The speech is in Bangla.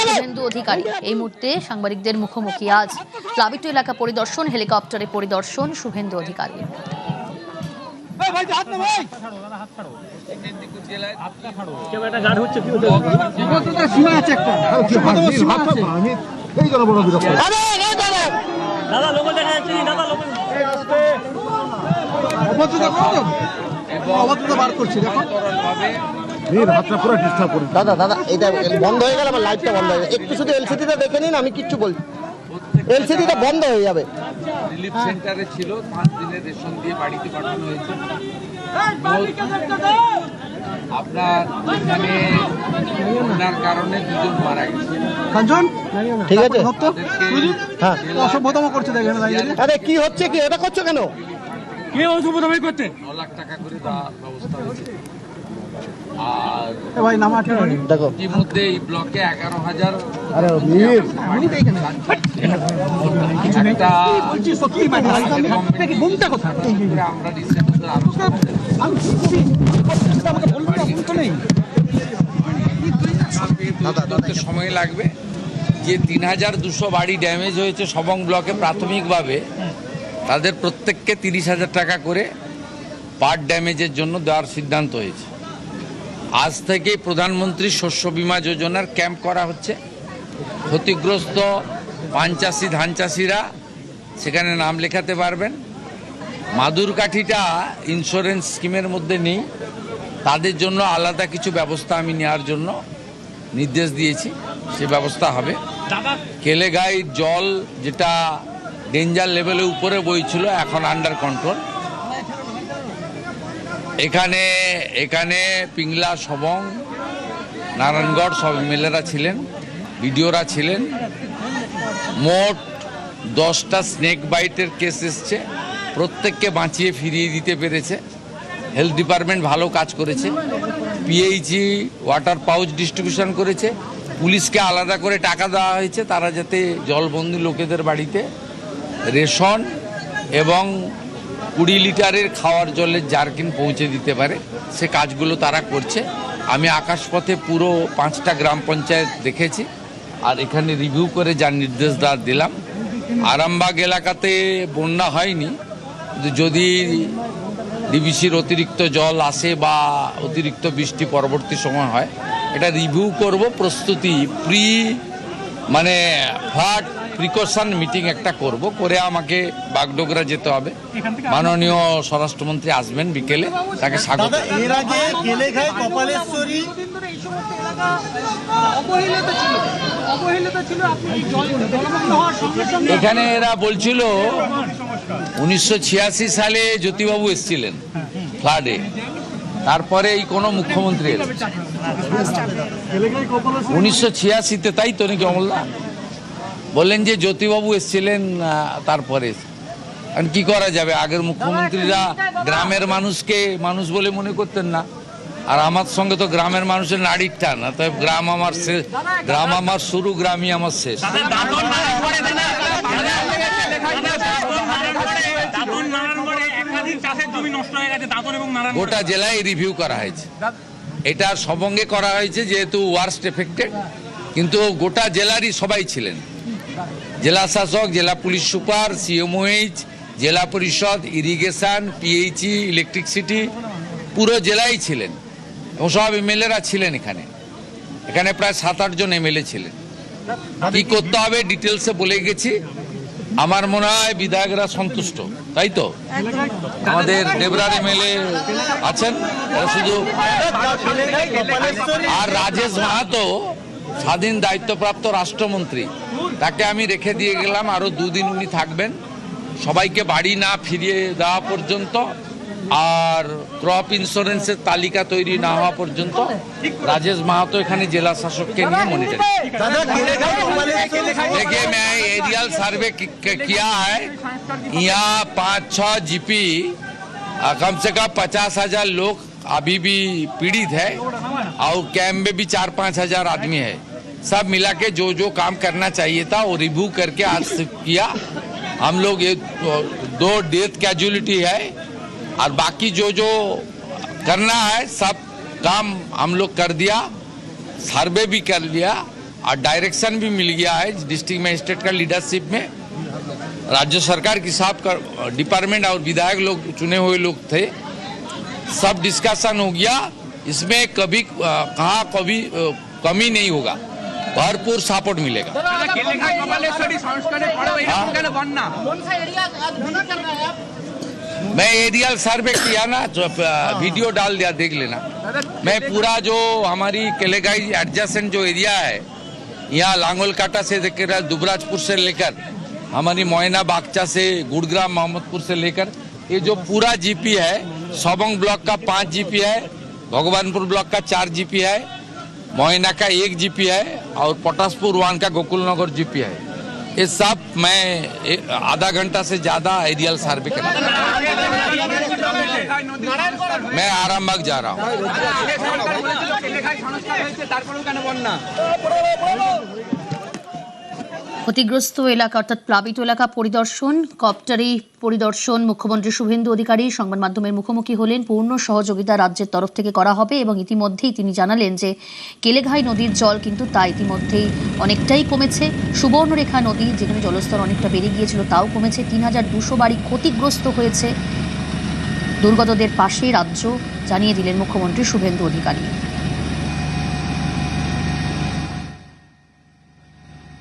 শুভেন্দু অধিকারী এই মুহূর্তে সাংবাদিকদের মুখোমুখি। আজ প্লাবিত এলাকা পরিদর্শন, হেলিকপ্টারে পরিদর্শন শুভেন্দু অধিকারী। দাদা দাদা এটা বন্ধ হয়ে গেল, আমার লাইটটা বন্ধ হয়ে গেল, একটু শুধু এলসিডিটা দেখে নিন, আমি কিচ্ছু বলছি, এলসিডিটা বন্ধ হয়ে যাবে। রিলিফ সেন্টারে ছিল, 5 দিনের রেশন দিয়ে বাড়িতে পাঠানো হয়েছে। আপনার এখানে বন্যার কারণে 2 জন মারা গেছে। ঠিক আছে, হ্যাঁ অসভ্যতম করছে দেখেন। আরে কি হচ্ছে, কি এটা করছো কেন? কে অসভ্যতমই করছে? 9 লাখ টাকা করে দেওয়ার ব্যবস্থা হয়েছে। আর ভাই নাম আছে দেখো, ইতিমধ্যে এই ব্লকে 11,000 আরে একটা ঘুমটা কোথায়? আমরা ডিসেম্বরে আলোচনা সময় লাগবে। যে 3,200 বাড়ি ড্যামেজ হয়েছে সবং ব্লকে প্রাথমিকভাবে, তাদের প্রত্যেককে 30,000 টাকা করে পার্ট ড্যামেজের জন্য দেওয়ার সিদ্ধান্ত হয়েছে। আজ থেকে প্রধানমন্ত্রী শস্য বীমা যোজনার ক্যাম্প করা হচ্ছে। ক্ষতিগ্রস্ত পান চাষি, ধান চাষিরা সেখানে নাম লেখাতে পারবেন। মাদুরকাঠিটা ইন্স্যুরেন্স স্কিমের মধ্যে নেই, তাদের জন্য আলাদা কিছু ব্যবস্থা আমি নেওয়ার জন্য নির্দেশ দিয়েছি, সে ব্যবস্থা হবে। কেলেগাইর জল যেটা ডেঞ্জার লেভেলের উপরে বইছিল, এখন আন্ডার কন্ট্রোল। এখানে পিংলা, সবং, নারায়ণগড় সব এমএলএরা ছিলেন, বিডিওরা ছিলেন। মোট 10টা স্নেক বাইটের কেস এসছে, প্রত্যেককে বাঁচিয়ে ফিরিয়ে দিতে পেরেছে। হেলথ ডিপার্টমেন্ট ভালো কাজ করেছে। পিএইচই ওয়াটার পাউচ ডিস্ট্রিবিউশন করেছে। পুলিশকে আলাদা করে টাকা দেওয়া হয়েছে, তারা যাতে জলবন্দী লোকেদের বাড়িতে রেশন এবং 20 লিটারের খাওয়ার জলের জারকিন পৌঁছে দিতে পারে, সে কাজগুলো তারা করছে। আমি আকাশপথে পুরো 5টা গ্রাম পঞ্চায়েত দেখেছি, আর এখানে রিভিউ করে যার নির্দেশ দিলাম। আরামবাগ এলাকাতে বন্যা হয়নি, যদি ডিবিসির অতিরিক্ত জল আসে বা অতিরিক্ত বৃষ্টি পরবর্তী সময় হয়, এটা রিভিউ করব। প্রস্তুতি ফ্লাড প্রিকশন মিটিং একটা করব, করে আমাকে বাগডোগরা যেতে হবে। মাননীয় স্বরাষ্ট্রমন্ত্রী আসবেন বিকেলে, তাকে স্বাগত। এর আগে কেলেঘাই, কপালেশ্বরী এখানে এরা বলছিল 1986 সালে জ্যোতিবাবু এসেছিলেন ফ্লাডে, তারপরে এই কোনো মুখ্যমন্ত্রী 1986-তে, তাই তো নাকি অমলদা? বললেন যে জ্যোতিবাবু এসেছিলেন তারপরে। কারণ কি করা যাবে, আগের মুখ্যমন্ত্রীরা গ্রামের মানুষকে মানুষ বলে মনে করতেন না। আর আমার সঙ্গে তো গ্রামের মানুষের নাড়ির টান, অতএব গ্রাম আমার শেষ, গ্রাম আমার শুরু, গ্রামই আমার শেষ। গোটা জেলায় রিভিউ করা হয়েছে, এটা সবঙ্গে করা হয়েছে যেহেতু ওয়ার্স্ট এফেক্টেড, কিন্তু গোটা জেলারই সবাই ছিলেন। জেলা শাসক, জেলা পুলিশ সুপার, সিএমওএইচ, জেলা পরিষদ, ইরিগেশন, পিএইচই, ইলেকট্রিসিটি, পুরো জেলাই ছিলেন এবং সব এমএলএরা ছিলেন। এখানে প্রায় 7-8 জন এমএলএ ছিলেন। কি করতে হবে ডিটেলসে বলে গেছি। আমার মনে হয় বিধায়করা সন্তুষ্ট, তাই তো? আমাদের দেবরার এমএলএ আছেন, শুধু আর রাজেশ মাহাতো স্বাধীন দায়িত্বপ্রাপ্ত রাষ্ট্রমন্ত্রী, তাকে আমি রেখে দিয়ে গেলাম, আরো 2 দিন উনি থাকবেন, সবাইকে বাড়ি না ফিরিয়ে দেওয়া পর্যন্ত আর ক্রপ ইন্স্যুরেন্সের তালিকা তৈরি না হওয়া পর্যন্ত রাজেশ মাহাতো এখানে জেলা শাসককে নিয়ে মনিটরিং। देखिए मैं एरियल सर्वे किया है, यहाँ 5-6 जीपी, कम से कम 50,000 लोग अभी भी पीड़ित है और कैंप में भी 4-5 हजार आदमी है। सब मिला के जो जो काम करना चाहिए था वो रिव्यू करके आज किया। हम लोग ये 2 डेथ कैजुअलिटी है और बाकी जो जो करना है सब काम हम लोग कर दिया, सर्वे भी कर लिया और डायरेक्शन भी मिल गया है डिस्ट्रिक्ट मजिस्ट्रेट का लीडरशिप में। राज्य सरकार की साहब का डिपार्टमेंट और विधायक लोग चुने हुए लोग थे, सब डिस्कशन हो गया। इसमें कभी कहाँ कभी कमी नहीं होगा, भरपूर सपोर्ट मिलेगा। मैं एरियल सर्वे किया ना, जो वीडियो डाल दिया, देख लेना। मैं पूरा जो हमारी केलेगाई एडजेसेंट जो एरिया है, यहाँ लांगोलकाटा से लेकर दुबराजपुर से लेकर हमारी मोयना बागचा से गुड़ग्राम मोहम्मदपुर से लेकर ये जो पूरा जीपी है, सोबंग ब्लॉक का 5 जीपी है, भगवानपुर ब्लॉक का 4 जीपी है, मोयना का 1 जीपी है और पोटासपुर 1 का गोकुलनगर जीपी है। ये सब मैं आधा घंटा से ज्यादा एरियल सर्वे कर मैं आरामबाग जा रहा हूँ। ক্ষতিগ্রস্ত এলাকা অর্থাৎ প্লাবিত এলাকা পরিদর্শন, কপ্টারে পরিদর্শন মুখ্যমন্ত্রী শুভেন্দু অধিকারী সংবাদ মাধ্যমের মুখোমুখি হলেন। পূর্ণ সহযোগিতা রাজ্যের তরফ থেকে করা হবে এবং ইতিমধ্যেই তিনি জানালেন যে কেলেঘাই নদীর জল কিন্তু তা ইতিমধ্যেই অনেকটাই কমেছে। সুবর্ণরেখা নদী যেখানে জলস্তর অনেকটা বেড়ে গিয়েছিল তাও কমেছে। 3200 বাড়ি ক্ষতিগ্রস্ত হয়েছে। দুর্গতদের পাশে রাজ্য জানিয়ে দিলেন মুখ্যমন্ত্রী শুভেন্দু অধিকারী।